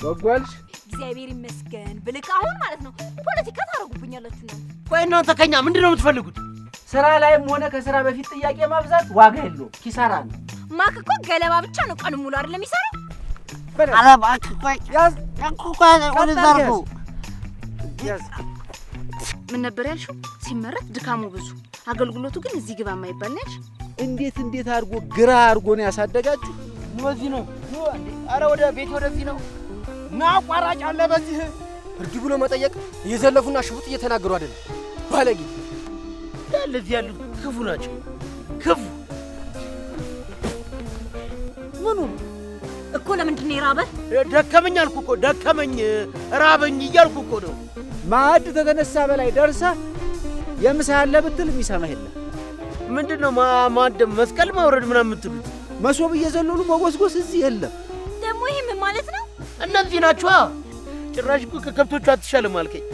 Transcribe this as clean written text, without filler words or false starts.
ወጓልሽ እግዚአብሔር ይመስገን ብልክ አሁን ማለት ነው ፖለቲካ ታረጉብኛላችሁ ነው። ቆይ እናንተ ከኛ ምንድነው የምትፈልጉት? ስራ ላይም ሆነ ከስራ በፊት ጥያቄ ማብዛት ዋጋ የለውም፣ ኪሳራ ነው። ማክ እኮ ገለባ ብቻ ነው ቀን ሙሉ አይደለም የሚሰራው። አላባ ቆይ ያዝ ያንኩ ወደ ዛርኩ ያዝ ምን ነበር ያልሽው? ሲመረት ድካሙ ብዙ አገልግሎቱ ግን እዚህ ግባ የማይባል ነሽ። እንዴት አድርጎ ግራ አድርጎ ነው ያሳደጋችሁ? ወዚህ ነው አረ ወደ ቤት ወደዚህ ነው ና አቋራጭ አለ በዚህ እርድ ብሎ መጠየቅ እየዘለፉና ሽቡጥ እየተናገሩ አይደለም ባለጌ ለዚህ ያሉት ክፉ ናቸው ክፉ ምኑ እኮ ለምንድን ነው የራበህ? ደከመኝ አልኩ እኮ ደከመኝ ራበኝ እያልኩ እኮ ነው። ማዕድ ተተነሳ በላይ ደርሳ የምሳ ያለ ብትል የሚሰማህ የለም። ምንድነው ማደም መስቀል ማውረድ ምናምን የምትሉት? መሶብ እየዘለሉ መጎስጎስ እዚህ የለም። ደግሞ ይሄ ምን ማለት ነው? እነዚህ ናቸዋ። ጭራሽ እኮ ከከብቶቹ አትሻልም አልከኝ።